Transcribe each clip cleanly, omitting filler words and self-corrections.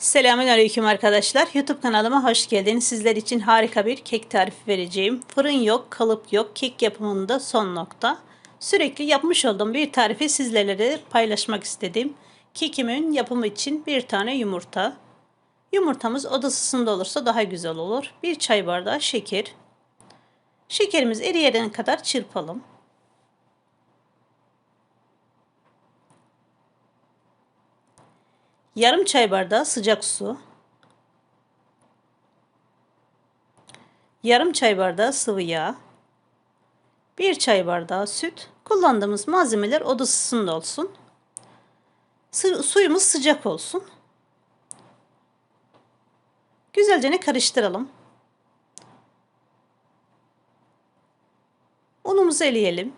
Selamünaleyküm arkadaşlar. YouTube kanalıma hoş geldiniz. Sizler için harika bir kek tarifi vereceğim. Fırın yok, kalıp yok. Kek yapımında son nokta. Sürekli yapmış olduğum bir tarifi sizlerle de paylaşmak istedim. Kekimin yapımı için bir tane yumurta. Yumurtamız oda ısısında olursa daha güzel olur. Bir çay bardağı şeker. Şekerimiz eriyene kadar çırpalım. Yarım çay bardağı sıcak su. Yarım çay bardağı sıvı yağ. 1 çay bardağı süt. Kullandığımız malzemeler oda ısısında olsun. Suyumuz sıcak olsun. Güzelce karıştıralım. Unumuzu eleyelim.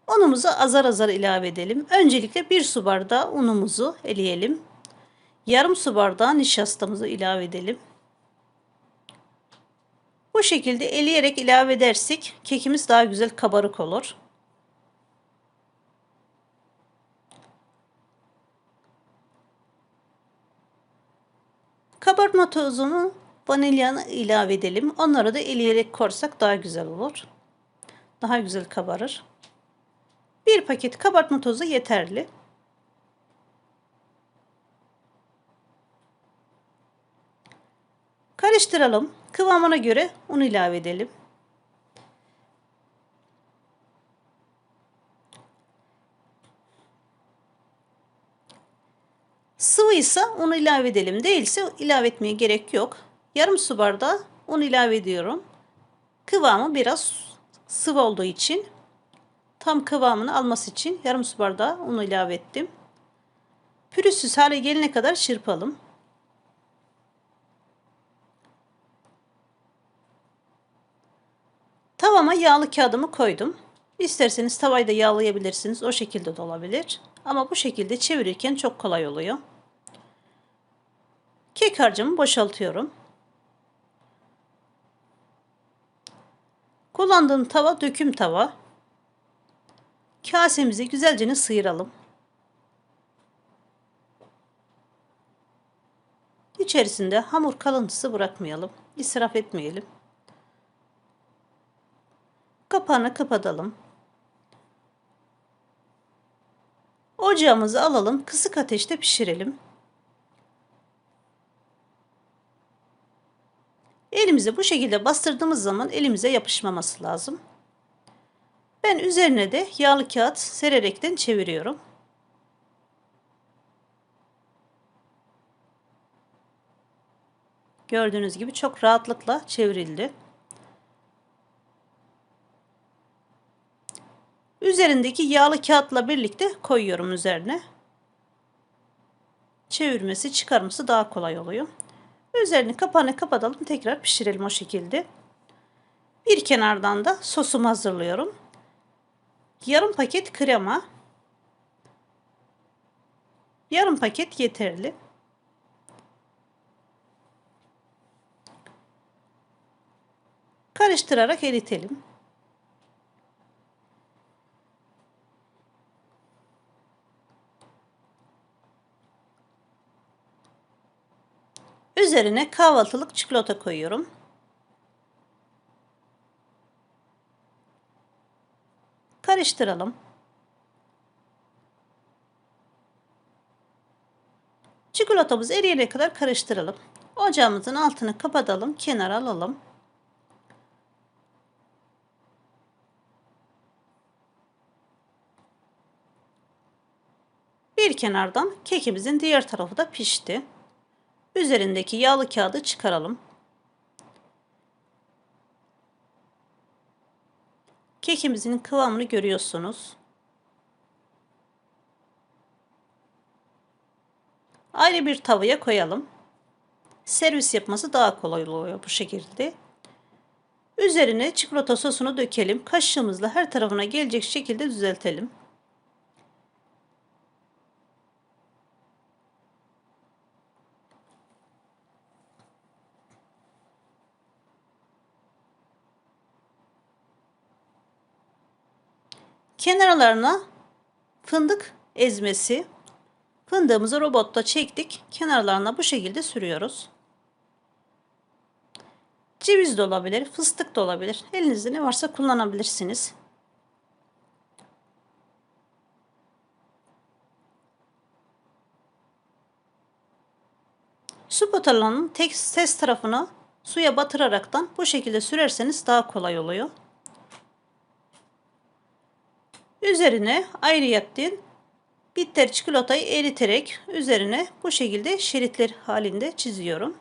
Unumuzu azar azar ilave edelim. Öncelikle 1 su bardağı unumuzu eleyelim. Yarım su bardağı nişastamızı ilave edelim. Bu şekilde eleyerek ilave edersek kekimiz daha güzel kabarık olur. Kabartma tozunu, vanilyanı ilave edelim. Onları da eleyerek korsak daha güzel olur. Daha güzel kabarır. 1 paket kabartma tozu yeterli. Karıştıralım. Kıvamına göre un ilave edelim. Sıvıysa un ilave edelim. Değilse ilave etmeye gerek yok. Yarım su bardağı un ilave ediyorum. Kıvamı biraz sıvı olduğu için tam kıvamını alması için yarım su bardağı un ilave ettim. Pürüzsüz hale gelene kadar çırpalım. Tavama yağlı kağıdımı koydum. İsterseniz tavayı da yağlayabilirsiniz. O şekilde de olabilir. Ama bu şekilde çevirirken çok kolay oluyor. Kek harcımı boşaltıyorum. Kullandığım tava döküm tava. Kasemizi güzelce sıyıralım. İçerisinde hamur kalıntısı bırakmayalım. İsraf etmeyelim. Kapağını kapatalım. Ocağımızı alalım. Kısık ateşte pişirelim. Elimize bu şekilde bastırdığımız zaman elimize yapışmaması lazım. Ben üzerine de yağlı kağıt sererekten çeviriyorum. Gördüğünüz gibi çok rahatlıkla çevrildi. Üzerindeki yağlı kağıtla birlikte koyuyorum üzerine. Çevirmesi, çıkarması daha kolay oluyor. Üzerini kapağını kapatalım. Tekrar pişirelim o şekilde. Bir kenardan da sosumu hazırlıyorum. Yarım paket krema. Yarım paket yeterli. Karıştırarak eritelim. Üzerine kahvaltılık çikolata koyuyorum. Karıştıralım. Çikolatamız eriyene kadar karıştıralım. Ocağımızın altını kapatalım, kenara alalım. Bir kenardan kekimizin diğer tarafı da pişti. Üzerindeki yağlı kağıdı çıkaralım. Kekimizin kıvamını görüyorsunuz. Ayrı bir tavaya koyalım. Servis yapması daha kolay oluyor bu şekilde. Üzerine çikolata sosunu dökelim. Kaşığımızla her tarafına gelecek şekilde düzeltelim. Kenarlarına fındık ezmesi, Fındığımızı robotta çektik. Kenarlarına bu şekilde sürüyoruz. Ceviz de olabilir, fıstık da olabilir. Elinizde ne varsa kullanabilirsiniz. Su botalarının ters tarafını suya batıraraktan bu şekilde sürerseniz daha kolay oluyor. Üzerine ayrıyetten bitter çikolatayı eriterek üzerine bu şekilde şeritler halinde çiziyorum.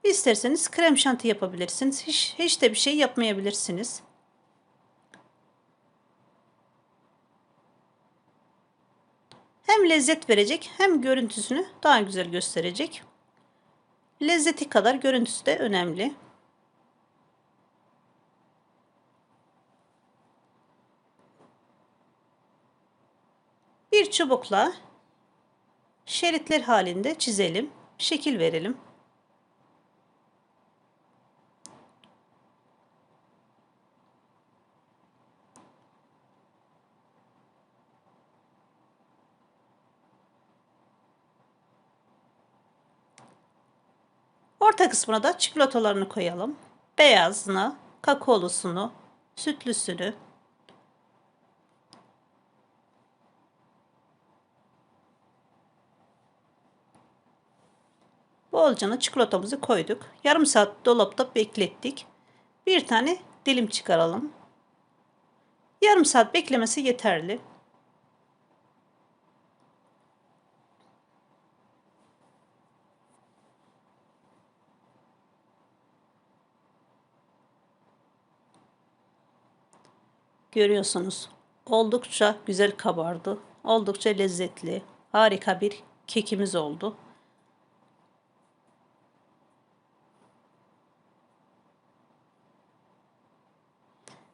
İsterseniz krem şanti yapabilirsiniz. Hiç de bir şey yapmayabilirsiniz. Hem lezzet verecek hem görüntüsünü daha güzel gösterecek. Lezzeti kadar görüntüsü de önemli. Bir çubukla şeritler halinde çizelim, şekil verelim. Orta kısmına da çikolatalarını koyalım. Beyazını, kakaolusunu, sütlüsünü. Bolcana çikolatamızı koyduk. Yarım saat dolapta beklettik. Bir tane dilim çıkaralım. Yarım saat beklemesi yeterli. Görüyorsunuz. Oldukça güzel kabardı. Oldukça lezzetli. Harika bir kekimiz oldu.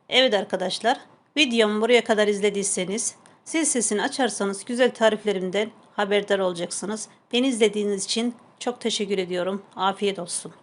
Evet arkadaşlar, videomu buraya kadar izlediyseniz, zil sesini açarsanız güzel tariflerimden haberdar olacaksınız. Beni izlediğiniz için çok teşekkür ediyorum. Afiyet olsun.